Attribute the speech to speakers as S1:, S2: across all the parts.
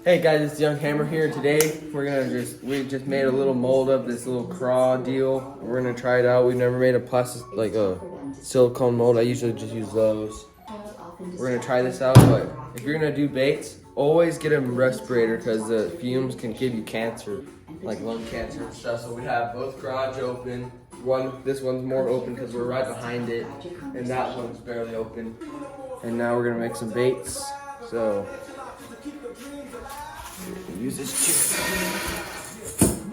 S1: Hey guys, it's Young Hammer here. Today we just made a little mold of this little craw deal. We're gonna try it out. We've never made a plastic like a silicone mold. I usually just use those. We're gonna try this out, but if you're gonna do baits, always get a respirator because the fumes can give you cancer, like lung cancer and stuff. So we have both garage open. This one's more open because we're right behind it, and that one's barely open. And now we're gonna make some baits. So use this chair.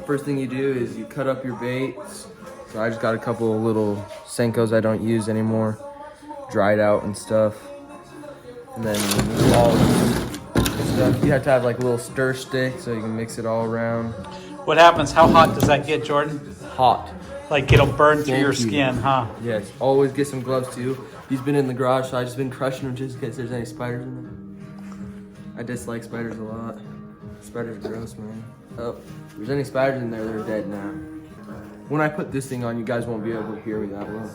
S1: First thing you do is you cut up your baits. So I just got a couple of little senkos I don't use anymore, dried out and stuff. And then all this stuff. You have to have like a little stir stick so you can mix it all around.
S2: What happens? How hot does that get, Jordan?
S1: Hot.
S2: Like it'll burn through your skin, huh?
S1: Yes. Always get some gloves too. He's been in the garage, so I've just been crushing them just in case there's any spiders in them. I dislike spiders a lot. Spiders are gross, man. Oh, if there's any spiders in there, they're dead now. When I put this thing on, you guys won't be able to hear me that well.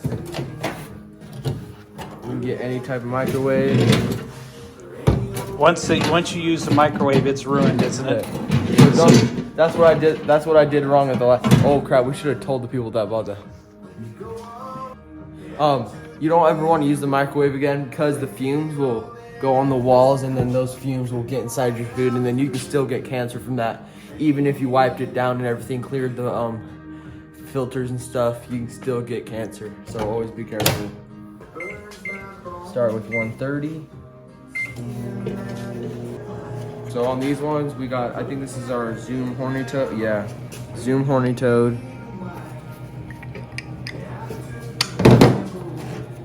S1: You can get any type of microwave.
S2: Once you use the microwave, it's ruined, isn't it?
S1: That's what I did. That's what I did wrong at the last. Oh crap! We should have told the people that about that. You don't ever want to use the microwave again because the fumes will go on the walls, and then those fumes will get inside your food, and then you can still get cancer from that. Even if you wiped it down and everything, cleared the filters and stuff, you can still get cancer. So always be careful. Start with 130. So on these ones, we got, I think this is our Zoom horny toad. Yeah, Zoom horny toad.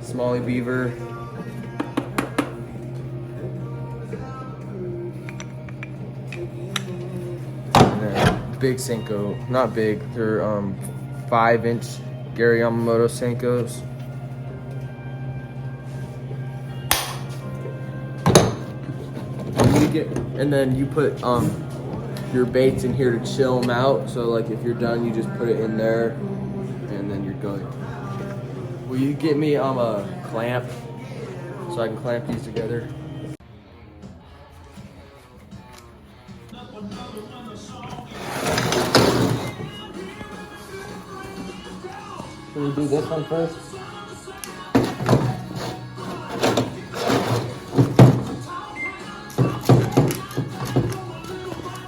S1: Smalley beaver. And then big senko, not big, they're 5-inch Gary Yamamoto senkos. And then you put your baits in here to chill them out. So like if you're done, you just put it in there, and then you're good. Will you get me a clamp so I can clamp these together? Can we do this one first?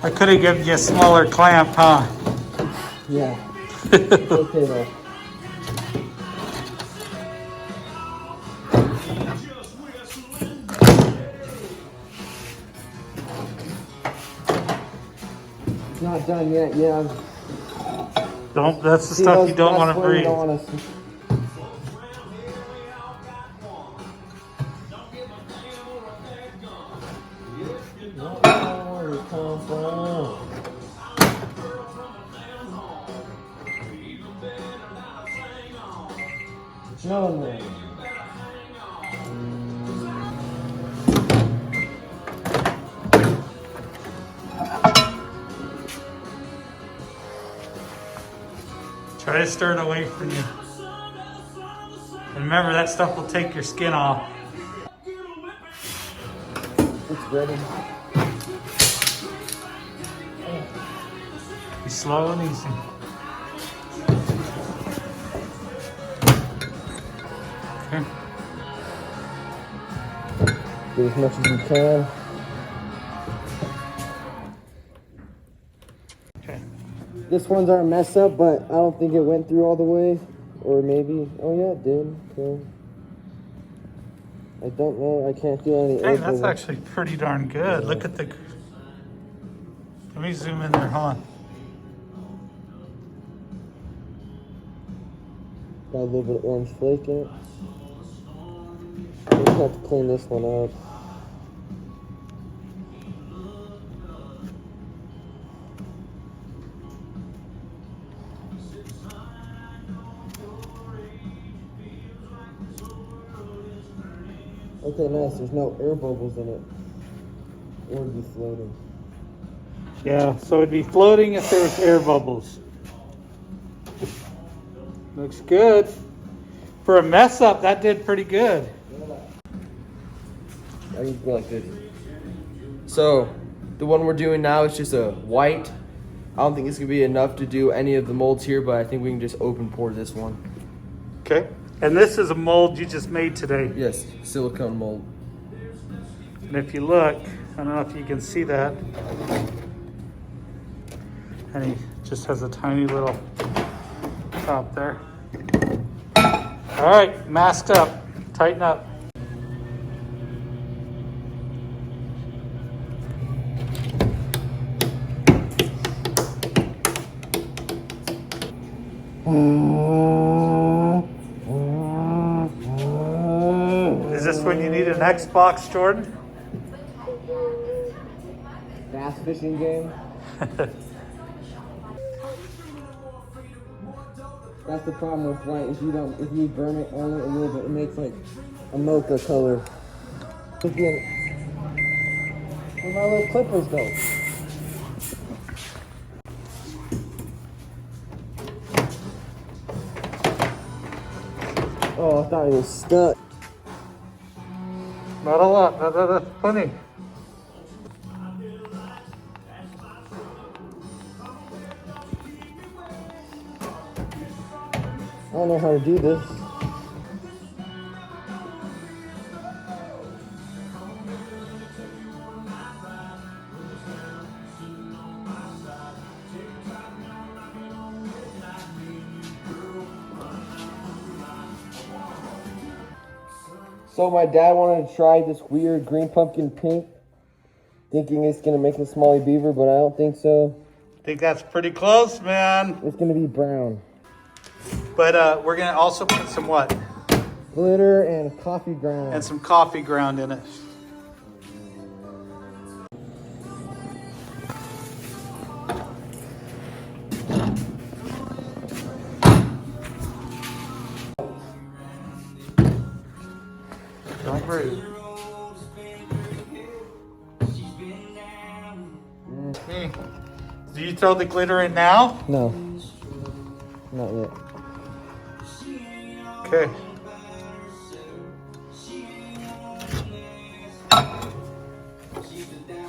S2: I could have given you a smaller clamp, huh?
S1: Yeah. Okay though. It's not done yet, yeah.
S2: Don't. That's the stuff you don't want to breathe.
S1: No.
S2: Try to stir it away from you. And remember, that stuff will take your skin off.
S1: It's ready.
S2: Be slow and easy. Okay.
S1: Get as much as you can.
S2: Okay.
S1: This one's our mess up, but I don't think it went through all the way. Or maybe, oh yeah, it did. Okay. I don't know, I can't feel any
S2: Hey, that's actually pretty darn good.
S1: Yeah.
S2: Look at the... Let me zoom in there, hold on.
S1: Got a little bit of orange flake in it. We just have to clean this one up. Okay, nice. There's no air bubbles in it. It would be floating.
S2: Yeah, so it'd be floating if there was air bubbles. Looks good. For a mess up, that did pretty good.
S1: I can go like this. So, The one we're doing now is just a white. I don't think it's gonna be enough to do any of the molds here, but I think we can just open pour this one.
S2: Okay. And this is a mold you just made today.
S1: Yes, silicone mold.
S2: And if you look, I don't know if you can see that. And he just has a tiny little top there. All right, masked up, tighten up. Is this when you need an Xbox, Jordan?
S1: Bass fishing game. That's the problem with white. If you burn it only a little bit, it makes like a mocha color. Where my little clippers go? Oh, I thought it was stuck.
S2: Not a lot, that's plenty.
S1: I don't know how to do this. So my dad wanted to try this weird green pumpkin pink, thinking it's gonna make a smelly beaver, but I don't think so.
S2: I think that's pretty close, man.
S1: It's gonna be brown.
S2: But we're gonna also put some what?
S1: Glitter and coffee ground.
S2: And some coffee ground in it. Don't worry. Hey, do you throw the glitter in now?
S1: No, not yet.
S2: Okay.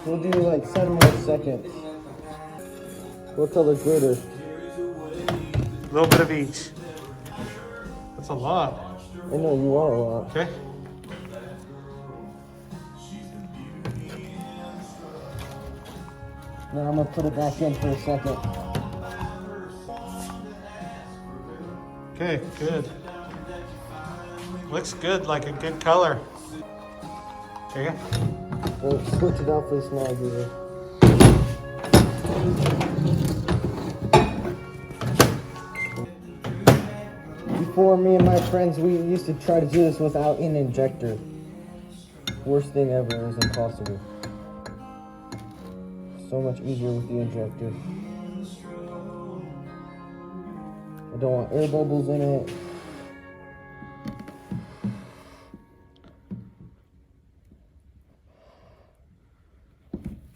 S1: We'll do like 7 more seconds. What color glitter?
S2: A little bit of each. That's a lot.
S1: I know you want a lot.
S2: Okay.
S1: Now I'm gonna put it back in for a second.
S2: Okay, good. Looks good, like a good color. Okay.
S1: We'll switch it out for the small beaver. Before, me and my friends, we used to try to do this without an injector. Worst thing ever, it was impossible. So much easier with the injector. I don't want air bubbles in it.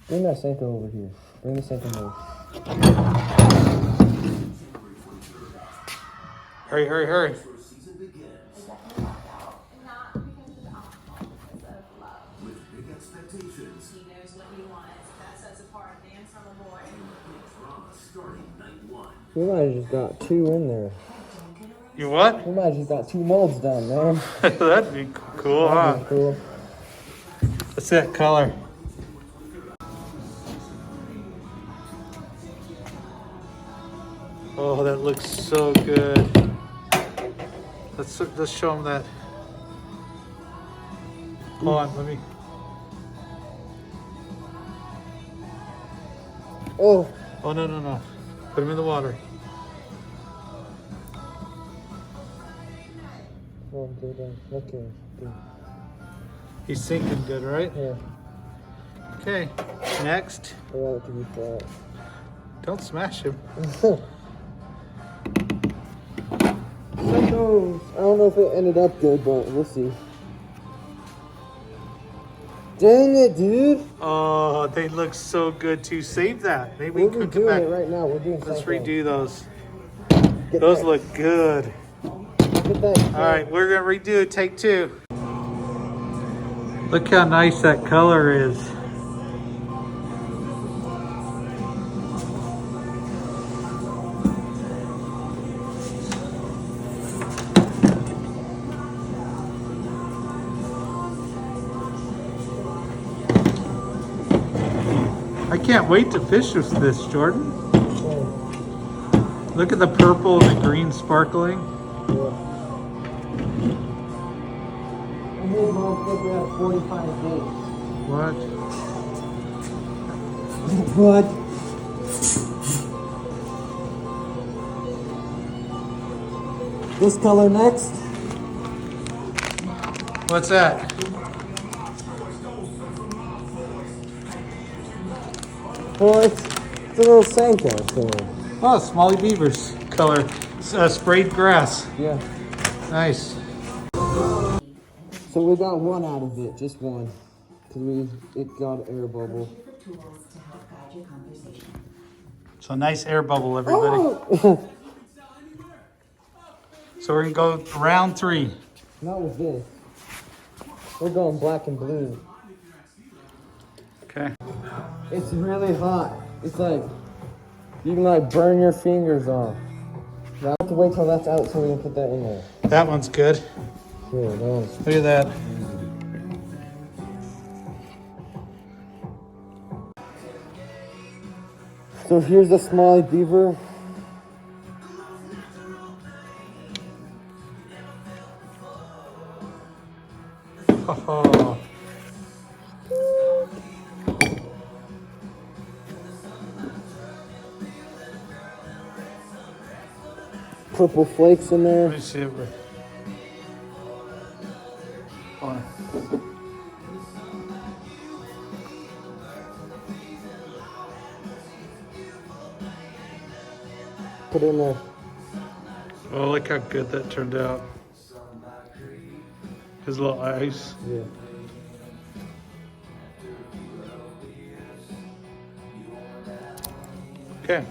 S1: Bring that Senko over here. Bring the Senko over.
S2: Hurry, hurry, hurry.
S1: We might have just got 2 in there.
S2: You what?
S1: We might have just got 2 molds done, man.
S2: That'd be cool, huh?
S1: That'd be cool.
S2: What's that color? Oh, that looks so good. Let's show them that. Hold on, let me.
S1: Oh.
S2: Oh, no, no, no. Put them in the water.
S1: Oh, good. Okay. Good.
S2: He's sinking good, right?
S1: Yeah.
S2: Okay, next.
S1: I want it to be flat.
S2: Don't smash him.
S1: I don't know if it ended up good, but we'll see. Dang it, dude!
S2: Oh, they look so good too. Save that. Maybe
S1: We're
S2: we can come
S1: redoing
S2: back.
S1: it right now. We're doing
S2: Let's
S1: something.
S2: redo those.
S1: Get
S2: Those
S1: that.
S2: look good.
S1: Get that.
S2: All right, we're gonna redo it. Take 2. Look how nice that color is. I can't wait to fish with this, Jordan. Look at the purple and the green sparkling.
S1: I hear Mom said we have 45 days.
S2: What?
S1: What? This color next?
S2: What's that?
S1: Well, it's a little senkos color.
S2: Oh, Smalley Beaver's color. Sprayed grass.
S1: Yeah.
S2: Nice.
S1: So we got one out of it, just one. Because it got air bubble.
S2: So nice air bubble, everybody.
S1: Oh!
S2: So we're gonna go round 3.
S1: Not with this. We're going black and blue.
S2: Okay.
S1: It's really hot. It's like, you can like burn your fingers off. Now I have to wait till that's out so we can put that in there.
S2: That one's good.
S1: Yeah, that one's...
S2: Look at that.
S1: So here's the Smalley Beaver.
S2: Oh.
S1: Purple flakes in there.
S2: Let me see it. Oh.
S1: Put it in there.
S2: Oh, look how good that turned out. His little ice.
S1: Yeah.
S2: Okay.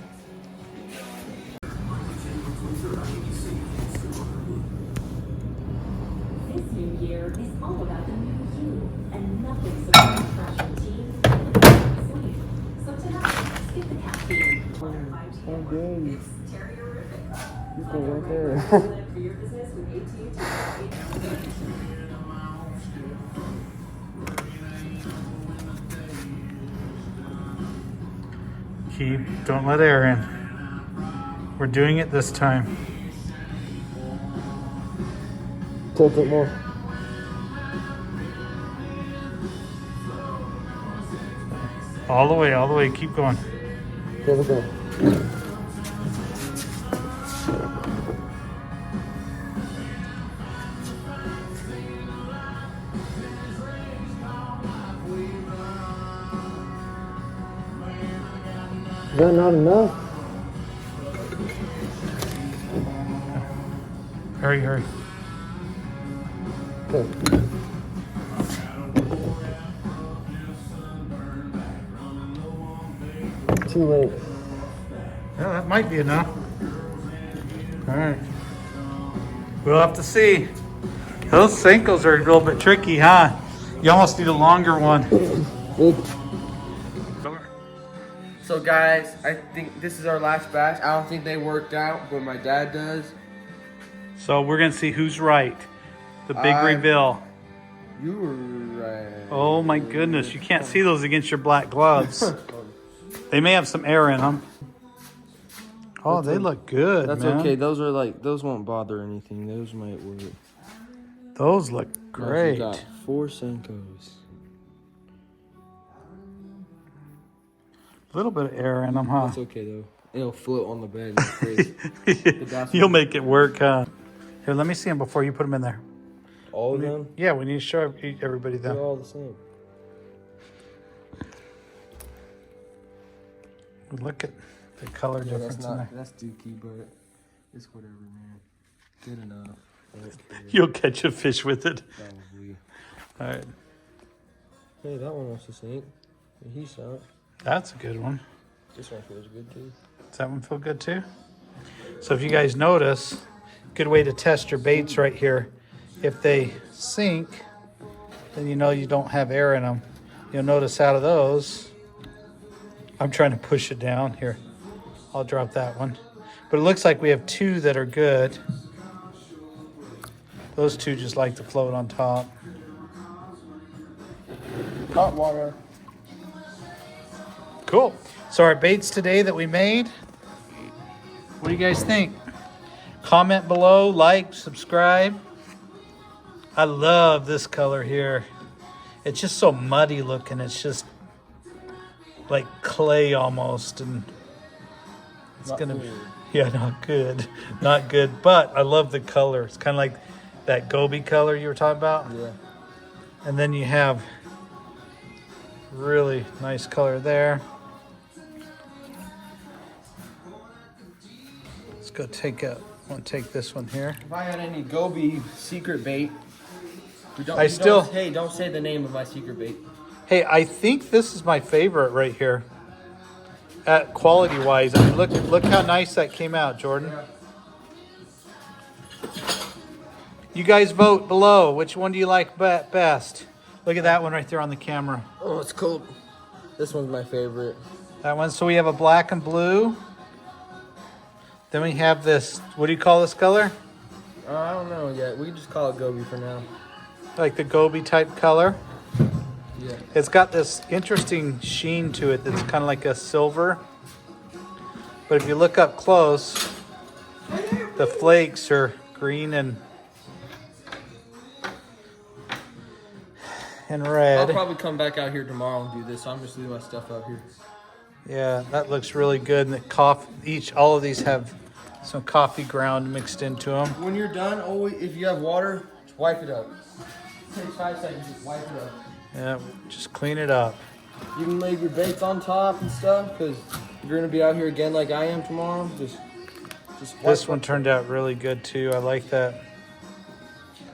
S3: This new year is all about the new you, and nothing supports fresh routine like sleep. So tonight, skip the caffeine.
S1: Oh, good.
S3: It's terrierific.
S1: You go right there.
S3: For your business with AT&T.
S2: Don't let air in. We're doing it this time.
S1: Tilt it more.
S2: All the way, keep going.
S1: There we go. Is that not enough?
S2: Hurry.
S1: Okay. Too late.
S2: Yeah, that might be enough. All right. We'll have to see. Those senkos are a little bit tricky, huh? You almost need a longer one.
S1: So guys, I think this is our last batch. I don't think they worked out, but my dad does.
S2: So we're gonna see who's right. The big reveal.
S1: You were right.
S2: Oh my goodness, you can't see those against your black gloves. They may have some air in them. Oh, they look good,
S1: That's
S2: man.
S1: okay. Those are like, those won't bother anything. Those might work.
S2: Those look
S1: Now
S2: great.
S1: we got 4 senkos.
S2: A little bit of air in them, huh?
S1: That's okay though. It'll float on the bed. In case.
S2: You'll make it work, huh? Here, let me see them before you put them in there.
S1: All of them?
S2: Yeah, we need to show everybody
S1: They're
S2: them.
S1: all the same.
S2: Look at the color
S1: Yeah,
S2: difference in there.
S1: that's dookie, but it's whatever, man. Good enough.
S2: You'll catch a fish with it.
S1: Probably.
S2: All right,
S1: Hey, that one wants to sink. He's out.
S2: that's a good one.
S1: This one feels good too.
S2: Does that one feel good too? So if you guys notice, good way to test your baits right here. If they sink, then you know you don't have air in them. You'll notice out of those, I'm trying to push it down here. I'll drop that one. But it looks like we have 2 that are good. Those 2 just like to float on top.
S1: Hot water.
S2: Cool. So our baits today that we made, what do you guys think? Comment below, like, subscribe. I love this color here. It's just so muddy looking. It's just like clay almost, and it's
S1: Not
S2: gonna
S1: good.
S2: yeah, not good. Not good, but I love the color. It's kind of like that goby color you were talking about.
S1: Yeah.
S2: And then you have really nice color there. Let's go take this one here.
S1: If I had any goby secret bait,
S2: I
S1: don't say the name of my secret bait.
S2: Hey, I think this is my favorite right here. At quality wise, I mean, look how nice that came out, Jordan. You guys vote below. Which one do you like best? Look at that one right there on the camera.
S1: Oh, it's cold. This one's my favorite.
S2: That one. So we have a black and blue. Then we have this. What do you call this color?
S1: I don't know yet. We can just call it goby for now.
S2: Like the goby type color.
S1: Yeah.
S2: It's got this interesting sheen to it that's kind of like a silver. But if you look up close, the flakes are green and
S1: I'll
S2: red.
S1: probably come back out here tomorrow and do this. So I'm just leaving my stuff out here.
S2: Yeah, that looks really good. And all of these have some coffee ground mixed into them.
S1: When you're done, always if you have water, just wipe it up. It takes 5 seconds, just wipe it up.
S2: Yeah, just clean it up.
S1: You can leave your baits on top and stuff, because if you're gonna be out here again like I am tomorrow, just wipe
S2: This
S1: it.
S2: one turned out really good too. I like that.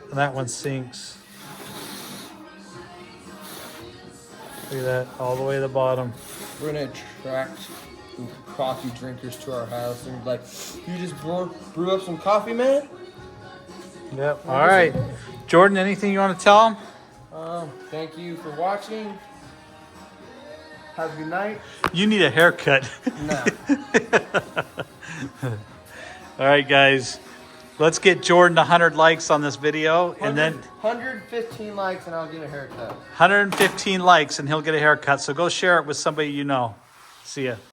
S2: And that one sinks. Look at that, all the way to the bottom.
S1: We're gonna attract coffee drinkers to our house and be like, you just brew up some coffee, man?
S2: Yep. All right, Jordan. Anything you want to tell them?
S1: Thank you for watching. Have a good night.
S2: You need a haircut.
S1: No.
S2: All right, guys. Let's get Jordan 100 likes on this video, and then
S1: 115 likes and I'll get a haircut.
S2: 115 likes, and he'll get a haircut. So go share it with somebody you know. See ya.